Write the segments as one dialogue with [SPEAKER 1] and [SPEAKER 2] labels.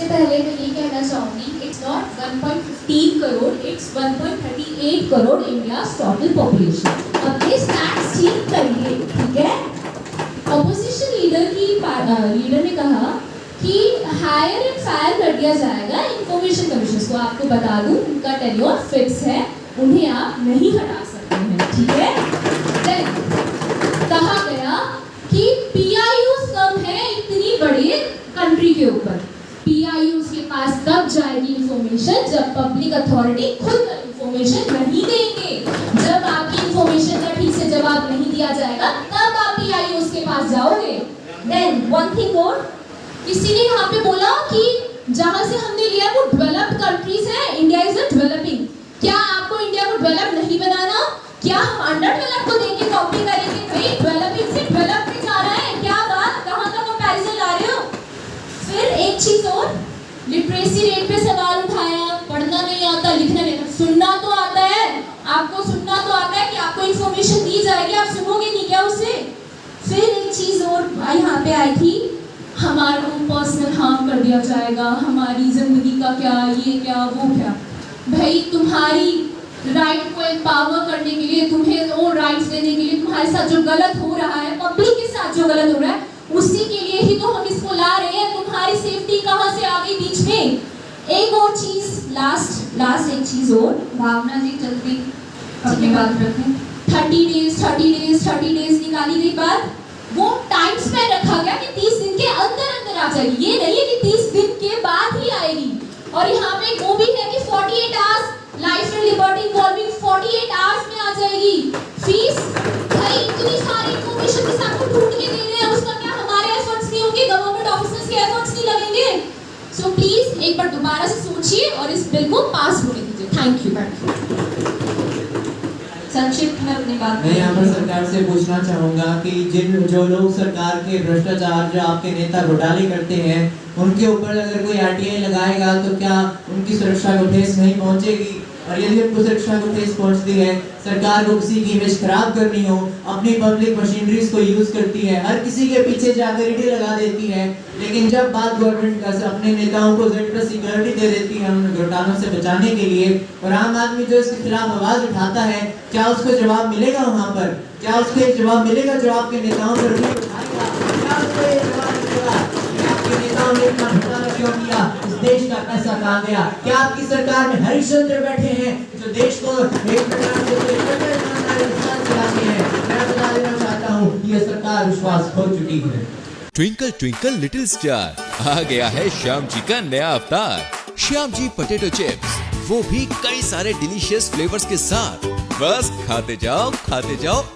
[SPEAKER 1] पहले मैं ये कहना चाहूँगी, it's not 1.15 crore, it's 1.38 crore India's total population. अब ये स्टैट्स चेक करिए, ठीक है। ऑपोजिशन लीडर ने कहा कि हायर एंड फायर कर दिया जाएगा इंफॉर्मेशन कमीशन को। आपको बता दूं, उनका टेन्योर फिक्स है, उन्हें आप नहीं हटा सकते हैं, ठीक है। कहा गया कि पीआईयूज कम है इतनी बड़ी कंट्री के ऊपर। पीआईयूज के पास तब जाएगी इंफॉर्मेशन जब पब्लिक अथॉरिटी खुद इंफॉर्मेशन नहीं देंगे। जब आपकी इंफॉर्मेशन का ठीक से जवाब नहीं दिया जाएगा तब आप पीआईयूज के पास जाओगे। देन वन थिंग और, किसी ने यहाँ पे बोला कि जहां से हमने लिया वो डेवलप्ड कंट्रीज है, इंडिया इज अ डेवलपिंग। क्या आपको इंडिया को डेवलप नहीं बनाना? क्या हम अंडर डेवलप को देंगे, कॉपी करेंगे? भाई डेवलपिंग से डेवलप में जा रहा है, क्या बात, कहां का कंपैरिजन ला रहे हो? फिर एक चीज और, लिटरेसी रेट पे सवाल उठाया, पढ़ना नहीं आता, लिखना नहीं आता। सुनना तो आता है आपको, सुनना तो आता है कि आपको इंफॉर्मेशन दी जाएगी, आप सुनोगे नहीं क्या उसे? फिर एक चीज और यहाँ पे आई थी, हमारे को पर्सनल हार्म कर दिया जाएगा, हमारी जिंदगी का क्या, ये क्या वो क्या। भाई तुम्हारी राइट को एम्पावर करने के लिए, तुम्हें वो राइट्स देने के लिए, तुम्हारे साथ जो गलत हो रहा है, पब्लिक के साथ जो गलत हो रहा है, उसी के लिए ही तो हम इसको ला रहे हैं। तुम्हारी सेफ्टी कहाँ से आ गई बीच में? एक और चीज, लास्ट एक चीज और, भावना जी जल्दी अपनी बात रखें। 30 डेज निकाली गई बात, वो टाइम स्पैन रखा गया कि 30 दिन के अंदर आ जाएगी। ये नहीं है कि 30 दिन के बाद ही आएगी। और यहाँ पे वो भी है कि 48 hours, life and liberty involving 48 hours में आ जाएगी। फीस भाई इतनी सारी इंफॉर्मेशन के साथ ढूंढ के दे रहे हैं, उसका क्या हमारे एफर्ट्स नहीं होंगे, गवर्नमेंट ऑफिसर्स के एफर्ट्स नहीं लगेंगे? सो प्लीज एक बार दोबारा से सोचिए और इस बिल को पास होने दीजिए। Thank you. संक्षिप्त में अपनी बात
[SPEAKER 2] मैं यहाँ पर सरकार से पूछना चाहूँगा कि जो लोग सरकार के भ्रष्टाचार, जो आपके नेता घोटाले करते हैं, उनके ऊपर अगर कोई आरटीआई लगाएगा तो क्या उनकी सुरक्षा को ठेस नहीं पहुँचेगी? और यदि उनको सुरक्षा को ठेस पहुँचती है, सरकार को किसी की इमेज खराब करनी हो, अपनी पब्लिक मशीनरीज को यूज करती है, हर किसी के पीछे जाकर ईडी लगा देती है, लेकिन जब बात गवर्नमेंट का, अपने नेताओं को Z+ सिक्योरिटी दे देती है उन घोटालों से बचाने के लिए, और आम आदमी जो इसके खिलाफ आवाज उठाता है, क्या उसको जवाब मिलेगा? वहाँ पर क्या उसको एक जवाब मिलेगा जो आपके नेताओं पर नहीं उठाएगा? क्या उसको एक जवाब मिलेगा? आपके नेताओं ने इतना घोटाला क्यों किया? इस देश का पैसा कहाँ गया? क्या आपकी सरकार में हरिश्चंद्र बैठे हैं जो देश को एक प्रकार से चलाते हैं? मैं बता देना चाहता हूँ, ये सरकार विश्वास खो चुकी है।
[SPEAKER 3] ट्विंकल ट्विंकल लिटिल स्टार, आ गया है श्याम जी का नया अवतार। श्याम जी पोटैटो चिप्स, वो भी कई सारे डिलीशियस फ्लेवर्स के साथ। बस खाते जाओ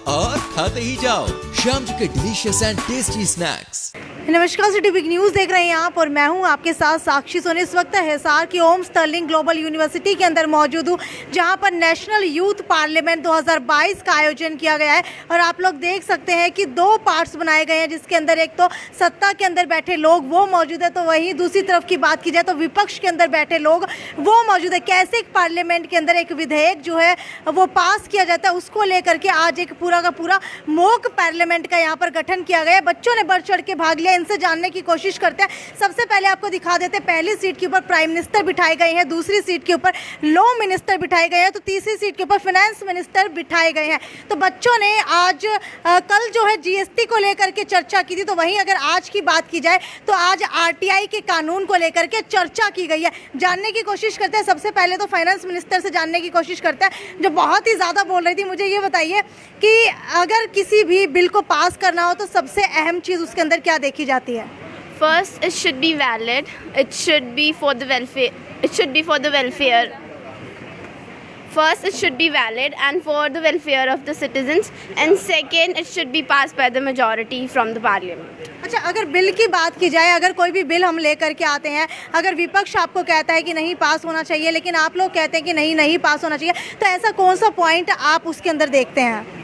[SPEAKER 3] और खाते ही जाओ। श्याम जी के डिलीशियस एंड टेस्टी स्नैक्स।
[SPEAKER 4] नमस्कार, सिटी बिग न्यूज़ देख रहे हैं आप और मैं हूं आपके साथ साक्षी सोनी। इस वक्त हिसार की ओम स्टर्लिंग ग्लोबल यूनिवर्सिटी के अंदर मौजूद हूं, जहां पर नेशनल यूथ पार्लियामेंट 2022 का आयोजन किया गया है। और आप लोग देख सकते हैं कि 2 पार्ट्स बनाए गए हैं, जिसके अंदर एक तो सत्ता के अंदर बैठे लोग वो मौजूद है, तो वहीं दूसरी तरफ की बात की जाए तो विपक्ष के अंदर बैठे लोग वो मौजूद है। कैसे एक पार्लियामेंट के अंदर एक विधेयक जो है वो पास किया जाता है, उसको लेकर के आज एक पूरा का पूरा मॉक पार्लियामेंट का यहाँ पर गठन किया गया है। बच्चों ने बढ़ चढ़ के भाग लिया, इनसे जानने की कोशिश करते हैं। सबसे पहले आपको दिखा देते हैं, पहली सीट के ऊपर प्राइम मिनिस्टर बिठाए गए हैं, दूसरी सीट के ऊपर लॉ मिनिस्टर बिठाए गए हैं, तो तीसरी सीट के ऊपर फाइनेंस मिनिस्टर बिठाए गए हैं। तो बच्चों ने आज कल जो है जीएसटी को लेकर के चर्चा की थी, तो वहीं अगर आज की बात की जाए तो आज आरटीआई के कानून को लेकर के चर्चा की गई है। जानने की कोशिश करते हैं, सबसे पहले तो फाइनेंस मिनिस्टर से जानने की कोशिश करते हैं, जो बहुत ही ज़्यादा बोल रही थी। मुझे ये बताइए कि अगर किसी भी बिल को पास करना हो तो सबसे अहम चीज़ उसके अंदर क्या देखी जाती है?
[SPEAKER 5] First, it should be valid. It should be for the welfare. It should be for the welfare. First, it should be valid and for the welfare of the citizens. And second, it should be passed by the majority from the parliament.
[SPEAKER 4] अच्छा, अगर bill की बात की जाए, अगर कोई भी bill हम लेकर के आते हैं, अगर विपक्ष आपको कहता है कि नहीं पास होना चाहिए, लेकिन आप लोग कहते हैं कि नहीं पास होना चाहिए, तो ऐसा कौन सा पॉइंट आप उसके अंदर देखते हैं?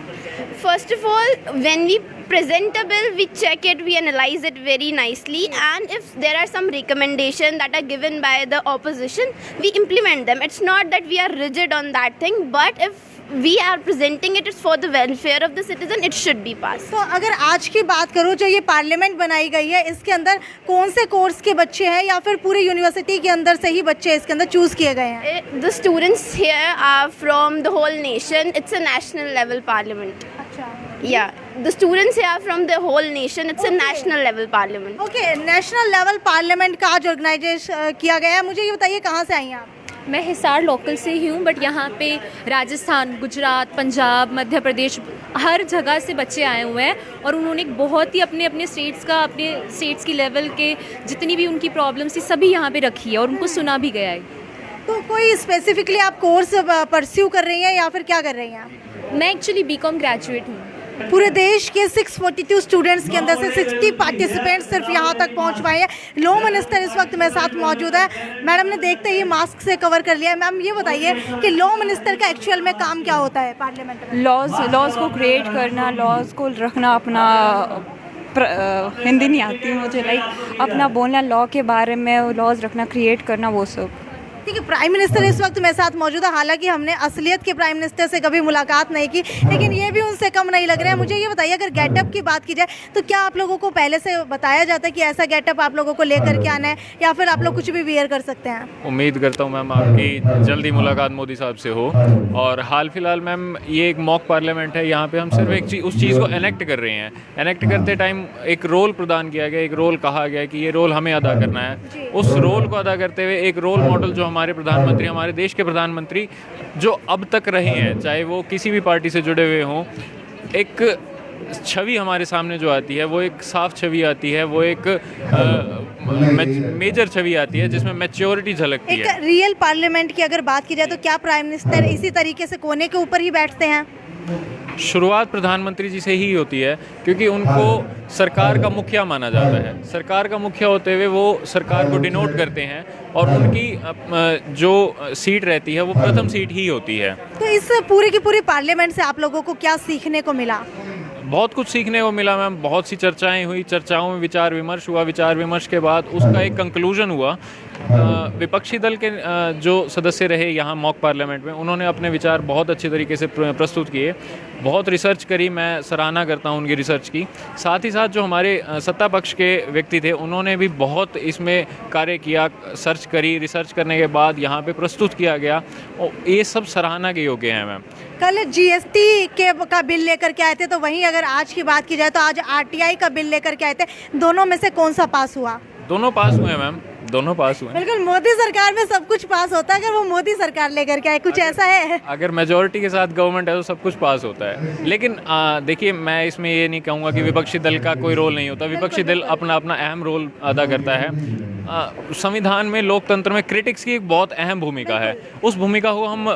[SPEAKER 5] First of all, when we present a bill, we check it, we analyze it very nicely, and if there are some recommendations that are given by the opposition, we implement them. It's not that we are rigid on that thing, but if we are presenting it, it's for the welfare of the citizen, it should be passed.
[SPEAKER 4] तो अगर आज की बात करूँ, जो ये parliament बनाई गई है, इसके अंदर कौन से कोर्स के बच्चे हैं या फिर पूरे यूनिवर्सिटी के अंदर से ही बच्चे इसके अंदर चूज किए गए हैं?
[SPEAKER 5] The students here are from the whole nation. It's a national level parliament.
[SPEAKER 4] अच्छा,
[SPEAKER 5] Yeah, the students here are from the whole nation. It's a national level parliament.
[SPEAKER 4] Okay, national level parliament का आज organise किया गया है। मुझे ये बताइए, कहाँ से आई हैं आप?
[SPEAKER 6] मैं हिसार लोकल से ही हूँ, बट यहाँ पे राजस्थान, गुजरात, पंजाब, मध्य प्रदेश, हर जगह से बच्चे आए हुए हैं और उन्होंने बहुत ही अपने स्टेट्स की लेवल के जितनी भी उनकी प्रॉब्लम्स थी सभी यहाँ पे रखी है और उनको सुना भी गया है।
[SPEAKER 4] तो कोई स्पेसिफिकली आप कोर्स परस्यू कर रही हैं या फिर क्या कर रही हैं आप?
[SPEAKER 6] मैं एक्चुअली बीकॉम ग्रेजुएट हूँ।
[SPEAKER 4] पूरे देश के 642 स्टूडेंट्स के अंदर से 60 पार्टिसिपेंट्स सिर्फ यहाँ तक पहुँच पाए हैं। लॉ मिनिस्टर इस वक्त मेरे साथ मौजूद है। मैडम ने देखते ही मास्क से कवर कर लिया है। मैम, ये बताइए कि लॉ मिनिस्टर का एक्चुअल में काम क्या होता है पार्लियामेंट में?
[SPEAKER 7] लॉज को क्रिएट करना, लॉज को रखना, अपना हिंदी नहीं आती मुझे, लाइक अपना बोलना लॉ के बारे में, लॉज रखना, क्रिएट करना, वो सब।
[SPEAKER 4] ठीक है, प्राइम मिनिस्टर इस वक्त मेरे साथ मौजूद है। हालांकि हमने असलियत के प्राइम मिनिस्टर से कभी मुलाकात नहीं की, लेकिन ये भी उनसे कम नहीं लग रहे हैं। मुझे ये बताइए, अगर गेटअप की बात की जाए तो क्या आप लोगों को पहले से बताया जाता है कि ऐसा गेटअप आप लोगों को लेकर के आना है, या फिर आप लोग कुछ भी वियर कर सकते हैं?
[SPEAKER 8] उम्मीद करता हूँ मैम आपकी जल्दी मुलाकात मोदी साहब से हो। और हाल फिलहाल मैम ये एक मॉक पार्लियामेंट है, यहाँ पे हम सिर्फ एक चीज़, उस चीज़ को एनेक्ट कर रहे हैं। एनेक्ट करते टाइम एक रोल प्रदान किया गया, एक रोल कहा गया कि ये रोल हमें अदा करना है। उस रोल को अदा करते हुए एक रोल मॉडल जो हमारे प्रधानमंत्री, हमारे देश के प्रधानमंत्री जो अब तक रहे हैं, चाहे वो किसी भी पार्टी से जुड़े हुए हों, एक छवि हमारे सामने जो आती है वो एक साफ छवि आती है, वो एक मेजर छवि आती है जिसमें मैच्योरिटी झलकती है।
[SPEAKER 4] एक रियल पार्लियामेंट की अगर बात की जाए तो क्या प्राइम मिनिस्टर इसी तरीके से कोने के ऊपर ही बैठते हैं?
[SPEAKER 8] शुरुआत प्रधानमंत्री जी से ही होती है, क्योंकि उनको सरकार का मुखिया माना जाता है। सरकार का मुखिया होते हुए वो सरकार को डिनोट करते हैं और उनकी जो सीट रहती है वो प्रथम सीट ही होती है।
[SPEAKER 4] तो इस पूरी की पूरी पार्लियामेंट से आप लोगों को क्या सीखने को मिला?
[SPEAKER 8] बहुत कुछ सीखने को मिला मैम। बहुत सी चर्चाएं हुई, चर्चाओं में विचार विमर्श हुआ, विचार विमर्श के बाद उसका एक कंक्लूजन हुआ। विपक्षी दल के जो सदस्य रहे यहाँ मॉक पार्लियामेंट में, उन्होंने अपने विचार बहुत अच्छे तरीके से प्रस्तुत किए। बहुत रिसर्च करी, मैं सराहना करता हूँ उनकी रिसर्च की। साथ ही साथ जो हमारे सत्ता पक्ष के व्यक्ति थे, उन्होंने भी बहुत इसमें कार्य किया, सर्च करी, रिसर्च करने के बाद यहाँ पे प्रस्तुत किया गया और ये सब सराहना के योग्य हैं मैम।
[SPEAKER 4] कल जीएसटी का बिल लेकर के आए थे, तो वहीं अगर आज की बात की जाए तो आज आरटीआई का बिल लेकर के आए थे। दोनों में से कौन सा पास हुआ?
[SPEAKER 8] दोनों पास हुए मैम, दोनों पास हुए।
[SPEAKER 4] बिल्कुल, मोदी सरकार में सब कुछ पास होता है। अगर वो मोदी सरकार लेकर के आए, कुछ ऐसा है?
[SPEAKER 8] अगर मेजोरिटी के साथ गवर्नमेंट है तो सब कुछ पास होता है। लेकिन देखिए, मैं इसमें ये नहीं कहूँगा कि विपक्षी दल का कोई रोल नहीं होता। विपक्षी दल अपना अपना अहम रोल अदा करता है। संविधान में, लोकतंत्र में क्रिटिक्स की एक बहुत अहम भूमिका है। उस भूमिका को हम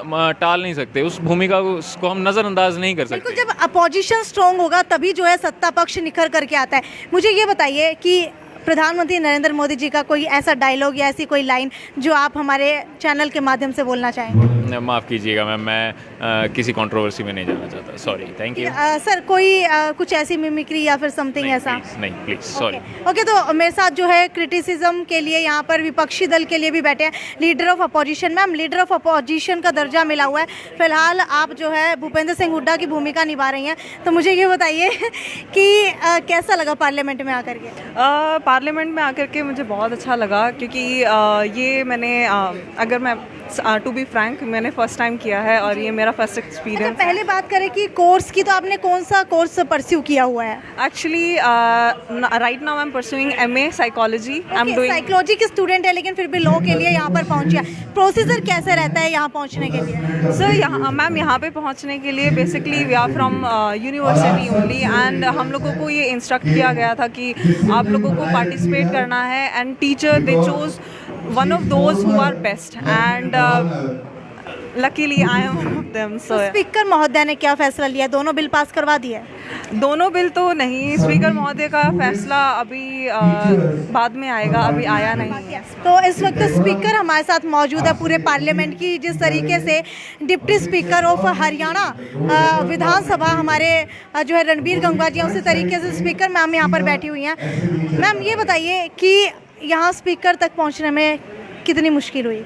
[SPEAKER 8] टाल नहीं सकते, उस भूमिका को हम नज़रअंदाज नहीं कर सकते।
[SPEAKER 4] जब अपोजिशन स्ट्रॉन्ग होगा तभी जो है सत्ता पक्ष निखर करके आता है। मुझे ये बताइए कि प्रधानमंत्री नरेंद्र मोदी जी का कोई ऐसा डायलॉग या ऐसी कोई लाइन जो आप हमारे चैनल के माध्यम से बोलना चाहेंगे?
[SPEAKER 8] माफ़ कीजिएगा मैम, मैं किसी कंट्रोवर्सी में नहीं जाना चाहता। Sorry, thank you.
[SPEAKER 4] सर, कोई कुछ ऐसी मिमिक्री या फिर समथिंग ऐसा?
[SPEAKER 8] नहीं प्लीज़, सॉरी।
[SPEAKER 4] ओके, तो मेरे साथ जो है क्रिटिसिज्म के लिए यहाँ पर विपक्षी दल के लिए भी बैठे हैं leader of opposition. Ma'am, leader of opposition का दर्जा मिला हुआ है। फिलहाल आप जो है भूपेंद्र सिंह हुड्डा की भूमिका निभा रही हैं, तो मुझे ये बताइए कि कैसा लगा पार्लियामेंट में आकर के?
[SPEAKER 7] पार्लियामेंट में आकर के मुझे बहुत अच्छा लगा, क्योंकि ये मैंने अगर मैं टू बी फ्रैंक, मैंने फर्स्ट टाइम किया है और ये मेरा फर्स्ट एक्सपीरियंस।
[SPEAKER 4] पहले बात करें कि कोर्स की, तो आपने कौन सा कोर्स परस्यू किया हुआ है?
[SPEAKER 7] Actually right now I am pursuing MA psychology. I am doing
[SPEAKER 4] psychology की स्टूडेंट है, लेकिन फिर भी लॉ के लिए यहाँ पर पहुँची है। प्रोसीजर कैसे रहता है यहाँ पहुँचने के लिए?
[SPEAKER 7] सर, यहाँ मैम, यहाँ पे पहुँचने के लिए basically we are from university only, and हम लोगों को ये इंस्ट्रक्ट किया गया था कि आप लोगों को पार्टिसिपेट करना है, and teacher they chose one of those who are best, and luckily I am one of them. So
[SPEAKER 4] speaker महोदय ने क्या फैसला लिया? दोनों बिल पास करवा दिए?
[SPEAKER 7] दोनों बिल तो नहीं, स्पीकर महोदय का फैसला अभी बाद में आएगा, अभी आया नहीं है।
[SPEAKER 4] तो इस वक्त स्पीकर हमारे साथ मौजूद है पूरे पार्लियामेंट की। जिस तरीके से डिप्टी स्पीकर ऑफ हरियाणा विधानसभा हमारे जो है रणबीर गंगवा जी हैं, उसी तरीके से स्पीकर मैम यहाँ पर बैठी हुई हैं। मैम, ये बताइए कि यहाँ स्पीकर तक पहुँचने में कितनी मुश्किल हुई?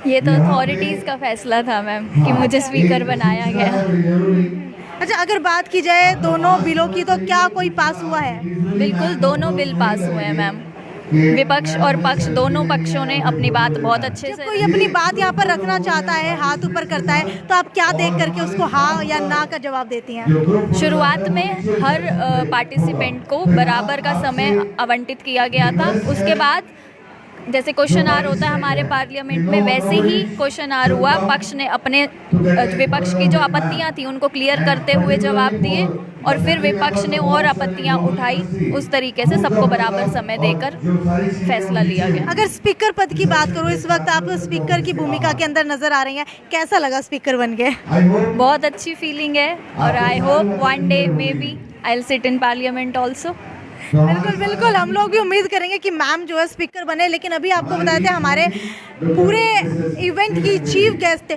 [SPEAKER 6] ये तो अथॉरिटीज़ का फैसला था मैम कि मुझे स्पीकर बनाया गया।
[SPEAKER 4] अच्छा, अगर बात की जाए दोनों बिलों की तो क्या कोई पास हुआ है?
[SPEAKER 6] बिल्कुल, दोनों बिल पास हुए हैं मैम। विपक्ष और पक्ष दोनों पक्षों ने अपनी बात बहुत अच्छे
[SPEAKER 4] जब
[SPEAKER 6] से
[SPEAKER 4] कोई अपनी बात यहाँ पर रखना चाहता है, हाथ ऊपर करता है, तो आप क्या देख करके उसको हाँ या ना का जवाब देती हैं?
[SPEAKER 6] शुरुआत में हर पार्टिसिपेंट को बराबर का समय आवंटित किया गया था। उसके बाद जैसे क्वेश्चन आवर होता है हमारे पार्लियामेंट में, वैसे ही क्वेश्चन आवर हुआ। पक्ष ने अपने विपक्ष की जो आपत्तियां थी उनको क्लियर करते हुए जवाब दिए और फिर विपक्ष ने और आपत्तियां उठाई। उस तरीके से सबको बराबर समय देकर फैसला लिया गया।
[SPEAKER 4] अगर स्पीकर पद की बात करूँ, इस वक्त आप स्पीकर की भूमिका के अंदर नजर आ रही हैं, कैसा लगा स्पीकर बन के?
[SPEAKER 6] बहुत अच्छी फीलिंग है और I hope one day maybe I will sit in parliament also.
[SPEAKER 4] बिल्कुल बिल्कुल, हम लोग भी उम्मीद करेंगे कि मैम जो है स्पीकर बने। लेकिन अभी आपको बताते हैं हमारे पूरे इवेंट की chief guest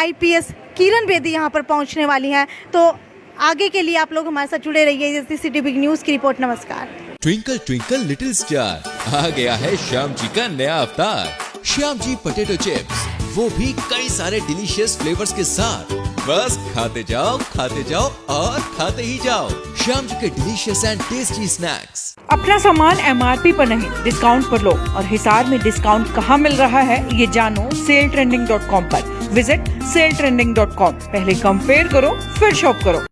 [SPEAKER 4] IPS Kiran Bedi यहाँ पर पहुँचने वाली हैं, तो आगे के लिए आप लोग हमारे साथ जुड़े रहिए। जैसे सिटी बिग न्यूज़ की रिपोर्ट। नमस्कार।
[SPEAKER 3] ट्विंकल ट्विंकल लिटिल स्टार, आ गया है श्याम जी का नया अवतार। श्याम जी पोटैटो चिप्स, वो भी कई सारे डिलीशियस फ्लेवर्स के साथ। बस खाते जाओ और खाते ही जाओ। श्याम जी के डिलीशियस एंड टेस्टी स्नैक्स।
[SPEAKER 9] अपना सामान MRP पर नहीं, डिस्काउंट पर लो। और हिसार में डिस्काउंट कहाँ मिल रहा है ये जानो saletrending.com पर। Visit saletrending.com। पहले कंपेयर करो फिर शॉप करो।